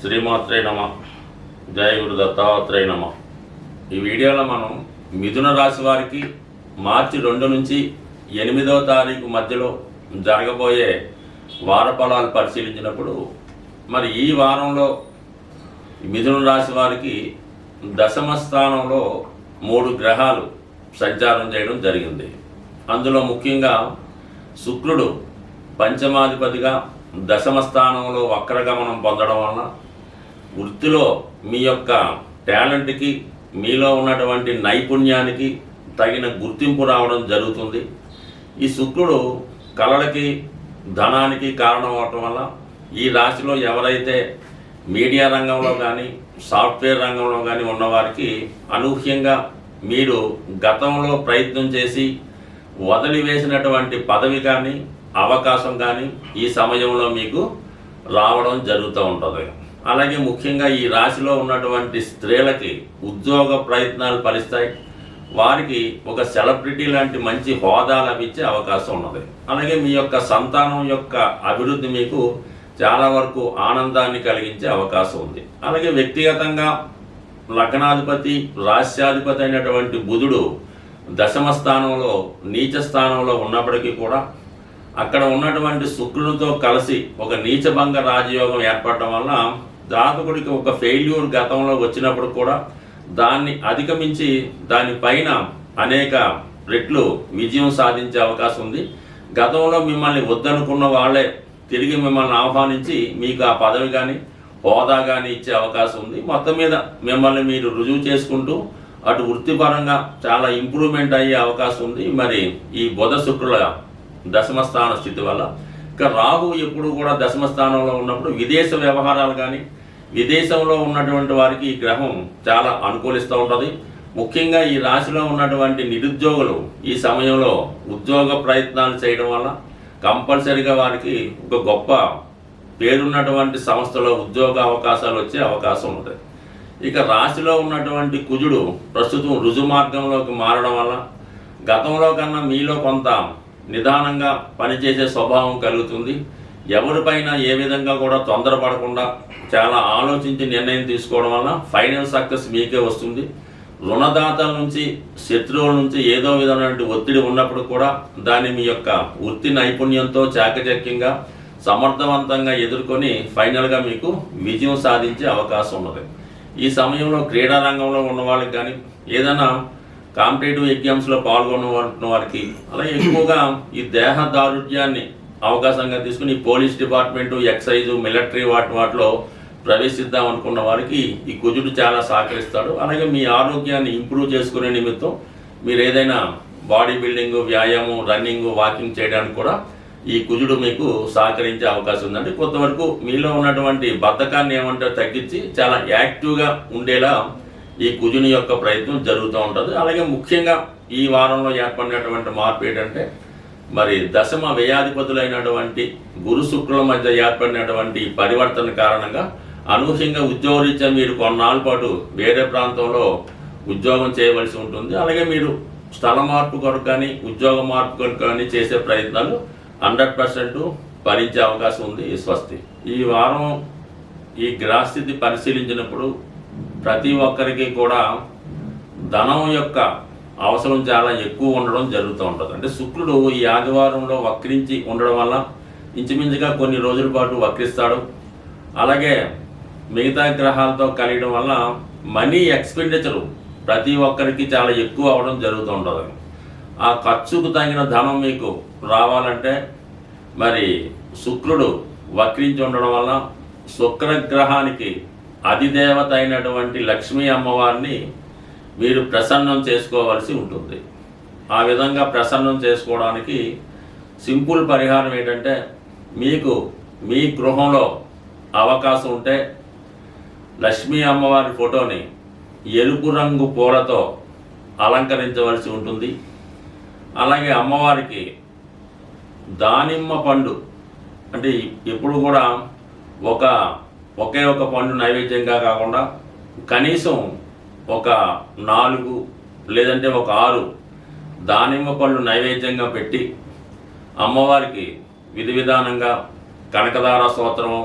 శ్రీమాత్రే నమ. జయ గురు దత్తాత్రేయ నమ. ఈ వీడియోలో మనం మిథున రాశి వారికి మార్చి 2 నుంచి 8వ తారీఖు మధ్యలో జరగబోయే వార ఫలాలు పరిశీలించినప్పుడు మరి ఈ వారంలో మిథున రాశి వారికి దశమ స్థానంలో 3 గ్రహాలు సంచారం చేయడం జరిగింది. అందులో ముఖ్యంగా శుక్రుడు పంచమాధిపతిగా దశమ స్థానంలో వక్రగమనం పొందడం వలన వృత్తిలో మీ యొక్క టాలెంట్కి, మీలో ఉన్నటువంటి నైపుణ్యానికి తగిన గుర్తింపు రావడం జరుగుతుంది. ఈ శుక్రుడు కళలకి, ధనానికి కారణం అవటం వల్ల ఈ రాశిలో ఎవరైతే మీడియా రంగంలో కానీ, సాఫ్ట్వేర్ రంగంలో కానీ ఉన్నవారికి అనూహ్యంగా మీరు గతంలో ప్రయత్నం చేసి వదిలివేసినటువంటి పదవి కానీ, అవకాశం కానీ ఈ సమయంలో మీకు రావడం జరుగుతూ ఉంటుంది. అలాగే ముఖ్యంగా ఈ రాశిలో ఉన్నటువంటి స్త్రీలకి ఉద్యోగ ప్రయత్నాలు ఫలిస్తాయి. వారికి ఒక సెలబ్రిటీ లాంటి మంచి హోదా లభించే అవకాశం ఉన్నది. అలాగే మీ యొక్క సంతానం యొక్క అభివృద్ధి మీకు చాలా వరకు ఆనందాన్ని కలిగించే అవకాశం ఉంది. అలాగే వ్యక్తిగతంగా లగ్నాధిపతి, రాశ్యాధిపతి అయినటువంటి బుధుడు దశమ స్థానంలో, నీచ స్థానంలో ఉన్నప్పటికీ కూడా అక్కడ ఉన్నటువంటి శుక్రునితో కలిసి ఒక నీచభంగ రాజయోగం ఏర్పడటం వల్ల జాతకుడికి ఒక ఫెయిల్యూర్ గతంలో వచ్చినప్పుడు కూడా దాన్ని అధిగమించి దానిపైన అనేక రెట్లు విజయం సాధించే అవకాశం ఉంది. గతంలో మిమ్మల్ని వద్దనుకున్న వాళ్ళే తిరిగి మిమ్మల్ని ఆహ్వానించి మీకు ఆ పదవి కానీ, హోదా కానీ ఇచ్చే అవకాశం ఉంది. మొత్తం మీద మిమ్మల్ని మీరు రుజువు చేసుకుంటూ అటు వృత్తిపరంగా చాలా ఇంప్రూవ్మెంట్ అయ్యే అవకాశం ఉంది. మరి ఈ బుధ శుక్రుల దశమ స్థాన స్థితి వల్ల ఇక రాహు ఎప్పుడు కూడా దశమ స్థానంలో ఉన్నప్పుడు విదేశ వ్యవహారాలు కానీ, విదేశంలో ఉన్నటువంటి వారికి ఈ గ్రహం చాలా అనుకూలిస్తూ ఉంటుంది. ముఖ్యంగా ఈ రాశిలో ఉన్నటువంటి నిరుద్యోగులు ఈ సమయంలో ఉద్యోగ ప్రయత్నాలు చేయడం వల్ల కంపల్సరీగా వారికి ఒక గొప్ప పేరున్నటువంటి సంస్థలో ఉద్యోగ అవకాశాలు వచ్చే అవకాశం ఉంటుంది. ఇక రాశిలో ఉన్నటువంటి కుజుడు ప్రస్తుతం రుజు మార్గంలోకి మారడం వల్ల గతంలో కన్నా మీలో కొంత నిదానంగా పనిచేసే స్వభావం కలుగుతుంది. ఎవరిపైన ఏ విధంగా కూడా తొందరపడకుండా చాలా ఆలోచించి నిర్ణయం తీసుకోవడం వల్ల ఫైనల్ సక్సెస్ మీకే వస్తుంది. రుణదాతల నుంచి, శత్రువుల నుంచి ఏదో విధమైనటువంటి ఒత్తిడి ఉన్నప్పుడు కూడా దాన్ని మీ యొక్క వృత్తి నైపుణ్యంతో చాకచక్యంగా సమర్థవంతంగా ఎదుర్కొని ఫైనల్గా మీకు విజయం సాధించే అవకాశం ఉన్నది. ఈ సమయంలో క్రీడా రంగంలో ఉన్న వాళ్ళకి కానీ, ఏదైనా కాంపిటేటివ్ ఎగ్జామ్స్లో పాల్గొన్న వారికి, అలాగే ఎక్కువగా ఈ దేహ దారుఢ్యాన్ని అవకాశంగా తీసుకుని పోలీస్ డిపార్ట్మెంటు, ఎక్సైజు, మిలిటరీ వాటిలో ప్రవేశిద్దాం అనుకున్న వారికి ఈ కుజుడు చాలా సహకరిస్తాడు. అలాగే మీ ఆరోగ్యాన్ని ఇంప్రూవ్ చేసుకునే నిమిత్తం మీరు ఏదైనా బాడీ బిల్డింగ్, వ్యాయామం, రన్నింగ్, వాకింగ్ చేయడానికి కూడా ఈ కుజుడు మీకు సహకరించే అవకాశం ఉందండి. కొంతవరకు మీలో ఉన్నటువంటి బద్ధకాన్ని ఏమంటే తగ్గించి చాలా యాక్టివ్గా ఉండేలా ఈ కుజుని యొక్క ప్రయత్నం జరుగుతూ ఉంటుంది. అలాగే ముఖ్యంగా ఈ వారంలో ఏర్పడినటువంటి మార్పు ఏంటంటే మరి దశమ వ్యయాధిపతులైనటువంటి గురు శుక్రుల మధ్య ఏర్పడినటువంటి పరివర్తన కారణంగా అనూహ్యంగా ఉద్యోగరీత్యా మీరు కొన్నాళ్ళ పాటు వేరే ప్రాంతంలో ఉద్యోగం చేయవలసి ఉంటుంది. అలాగే మీరు స్థల మార్పు కొరకు కానీ, ఉద్యోగ మార్పు కొరకు కానీ చేసే ప్రయత్నాలు 100% ఫలించే అవకాశం ఉంది. స్వస్తి. ఈ వారం ఈ గ్రహస్థితి పరిశీలించినప్పుడు ప్రతి ఒక్కరికి కూడా ధనం యొక్క అవసరం చాలా ఎక్కువ ఉండడం జరుగుతూ ఉంటుంది. అంటే శుక్రుడు ఈ ఆదివారంలో వక్రించి ఉండడం వల్ల ఇంచుమించుగా కొన్ని రోజుల పాటు వక్రిస్తాడు. అలాగే మిగతా గ్రహాలతో కలియడం వల్ల మనీ ఎక్స్పెండిచరు ప్రతి ఒక్కరికి చాలా ఎక్కువ అవడం జరుగుతూ ఉంటుంది. ఆ ఖర్చుకు తగిన ధనం మీకు రావాలంటే మరి శుక్రుడు వక్రించి ఉండడం వల్ల శుక్రగ్రహానికి అధిదేవత అయినటువంటి లక్ష్మీ అమ్మవారిని మీరు ప్రసన్నం చేసుకోవాల్సి ఉంటుంది. ఆ విధంగా ప్రసన్నం చేసుకోవడానికి సింపుల్ పరిహారం ఏంటంటే, మీకు మీ గృహంలో అవకాశం ఉంటే లక్ష్మీ అమ్మవారి ఫోటోని ఎరుపు రంగు పూలతో అలంకరించవలసి ఉంటుంది. అలాగే అమ్మవారికి దానిమ్మ పండు, అంటే ఎప్పుడు కూడా ఒకే ఒక పండు నైవేద్యంగా కాకుండా కనీసం ఒక 4 లేదంటే ఒక 6 దానిమ్మ పళ్ళు నైవేద్యంగా పెట్టి అమ్మవారికి విధి విధానంగా కనకదార స్తోత్రము,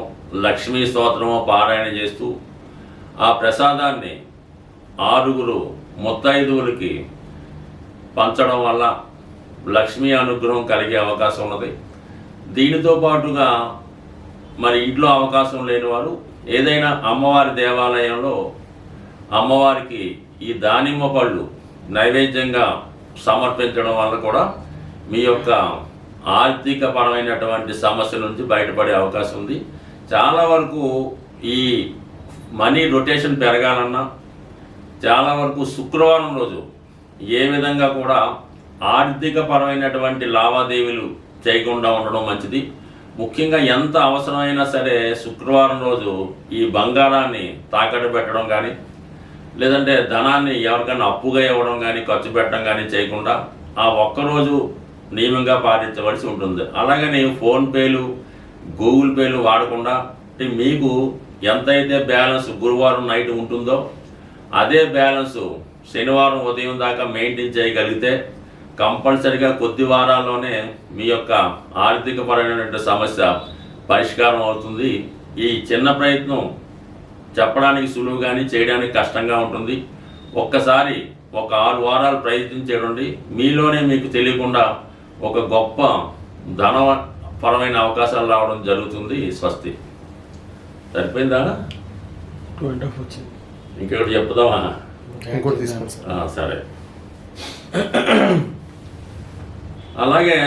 లక్ష్మీ స్తోత్రమో పారాయణ చేస్తూ ఆ ప్రసాదాన్ని 6 ముత్తైదువులకి పంచడం వల్ల లక్ష్మీ అనుగ్రహం కలిగే అవకాశం ఉన్నది. దీనితో పాటుగా మరి ఇంట్లో అవకాశం లేని వారు ఏదైనా అమ్మవారి దేవాలయంలో అమ్మవారికి ఈ దానిమ్మ పళ్ళు నైవేద్యంగా సమర్పించడం వల్ల కూడా మీ యొక్క ఆర్థిక పరమైనటువంటి సమస్యల నుంచి బయటపడే అవకాశం ఉంది. చాలా వరకు ఈ మనీ రొటేషన్ పెరగాలన్నా చాలా వరకు శుక్రవారం రోజు ఏ విధంగా కూడా ఆర్థిక పరమైనటువంటి లావాదేవీలు చేయకుండా ఉండడం మంచిది. ముఖ్యంగా ఎంత అవసరమైనా సరే శుక్రవారం రోజు ఈ బంగారాన్ని తాకట్టు పెట్టడం కానీ లేదంటే ధనాన్ని ఎవరికైనా అప్పుగా ఇవ్వడం కానీ ఖర్చు పెట్టడం కానీ చేయకుండా ఆ ఒక్కరోజు నియమంగా పాటించవలసి ఉంటుంది. అలాగని ఫోన్పేలు గూగుల్ పేలు వాడకుండా మీకు ఎంతైతే బ్యాలెన్స్ గురువారం నైట్ ఉంటుందో అదే బ్యాలెన్స్ శనివారం ఉదయం దాకా మెయింటైన్ చేయగలిగితే కంపల్సరిగా కొద్ది వారాల్లోనే మీ యొక్క ఆర్థిక పరమైనటువంటి సమస్య పరిష్కారం అవుతుంది. ఈ చిన్న ప్రయత్నం చెప్పడానికి సులువు కానీ చేయడానికి కష్టంగా ఉంటుంది. ఒక్కసారి ఒక 6 వారాలు ప్రయత్నించేయండి. మీలోనే మీకు తెలియకుండా ఒక గొప్ప ధనపరమైన అవకాశాలు రావడం జరుగుతుంది. స్వస్తి. సరిపోయిందా? 2.5 వచ్చింది. ఇంకొకటి చెప్తావా? ఇంకోటి తీసుకోండి సార్. సరే. అలాగే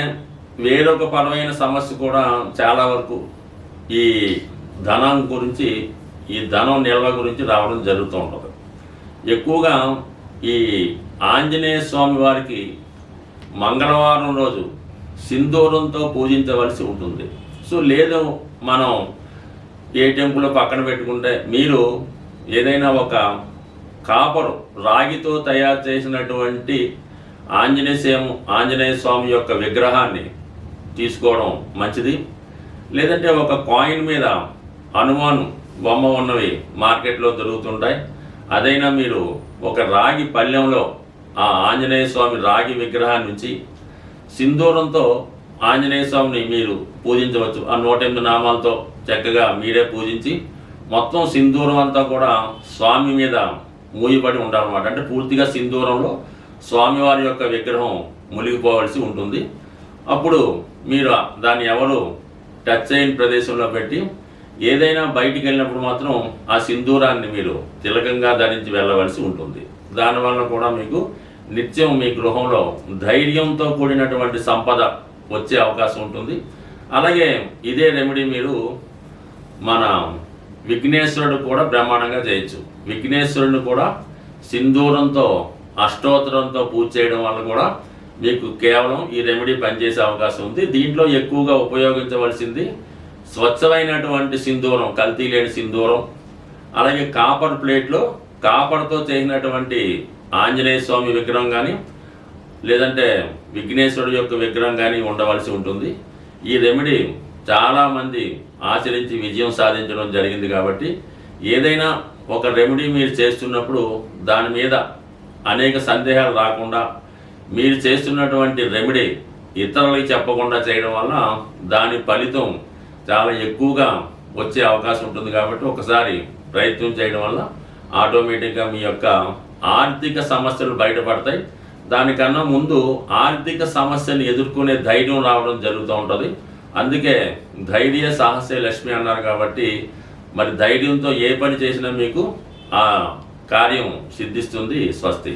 వేరొక పరమైన సమస్య కూడా చాలా వరకు ఈ ధనం గురించి ఈ ధనం నిల్వ గురించి రావడం జరుగుతూ ఉంటుంది. ఎక్కువగా ఈ ఆంజనేయ స్వామి వారికి మంగళవారం రోజు సింధూరంతో పూజించవలసి ఉంటుంది. సో లేదు మనం ఏ టెంపుల్ పక్కన పెట్టుకుంటే మీరు ఏదైనా ఒక కాపరు రాగితో తయారు చేసినటువంటి ఆంజనేయ స్వామి యొక్క విగ్రహాన్ని తీసుకోవడం మంచిది. లేదంటే ఒక కాయిన్ మీద హనుమాన్ బొమ్మ ఉన్నవి మార్కెట్లో దొరుకుతుంటాయి. అదైనా మీరు ఒక రాగి పళ్ళెంలో ఆ ఆంజనేయ స్వామి రాగి విగ్రహాన్ని ఉంచి సింధూరంతో ఆంజనేయ స్వామిని మీరు పూజించవచ్చు. ఆ 108 నామాలతో చక్కగా మీరే పూజించి మొత్తం సింధూరం అంతా కూడా స్వామి మీద మూయబడి ఉండాలన్నమాట. అంటే పూర్తిగా సింధూరంలో స్వామివారి యొక్క విగ్రహం మునిగిపోవలసి ఉంటుంది. అప్పుడు మీరు దాన్ని ఎవరు టచ్ చేయని ప్రదేశంలో పెట్టి ఏదైనా బయటికి వెళ్ళినప్పుడు మాత్రం ఆ సింధూరాన్ని మీరు తిలకంగా ధరించి వెళ్ళవలసి ఉంటుంది. దానివల్ల కూడా మీకు నిత్యం మీ గృహంలో ధైర్యంతో కూడినటువంటి సంపద వచ్చే అవకాశం ఉంటుంది. అలాగే ఇదే రెమెడీ మీరు మన విఘ్నేశ్వరుడు కూడా బ్రహ్మాండంగా చేయొచ్చు. విఘ్నేశ్వరుడిని కూడా సింధూరంతో అష్టోత్తరంతో పూజ చేయడం వల్ల కూడా మీకు కేవలం ఈ రెమెడీ పనిచేసే అవకాశం ఉంది. దీంట్లో ఎక్కువగా ఉపయోగించవలసింది స్వచ్ఛమైనటువంటి సింధూరం, కల్తీ లేని సింధూరం. అలాగే కాపర్ ప్లేట్లో కాపర్తో చేసినటువంటి ఆంజనేయ స్వామి విగ్రహం కానీ లేదంటే విఘ్నేశ్వరుడు యొక్క విగ్రహం కానీ ఉండవలసి ఉంటుంది. ఈ రెమెడీ చాలామంది ఆచరించి విజయం సాధించడం జరిగింది. కాబట్టి ఏదైనా ఒక రెమెడీ మీరు చేస్తున్నప్పుడు దాని మీద అనేక సందేహాలు రాకుండా మీరు చేస్తున్నటువంటి రెమెడీ ఇతరులకి చెప్పకుండా చేయడం వల్ల దాని ఫలితం చాలా ఎక్కువగా వచ్చే అవకాశం ఉంటుంది. కాబట్టి ఒకసారి ప్రయత్నం చేయడం వల్ల ఆటోమేటిక్గా మీ యొక్క ఆర్థిక సమస్యలు బయటపడతాయి. దానికన్నా ముందు ఆర్థిక సమస్యను ఎదుర్కొనే ధైర్యం రావడం జరుగుతూ ఉంటుంది. అందుకే ధైర్య సాహసే లక్ష్మి అన్నారు. కాబట్టి మరి ధైర్యంతో ఏ పని చేసినా మీకు ఆ కార్యం సిద్ధిస్తుంది. స్వస్తి.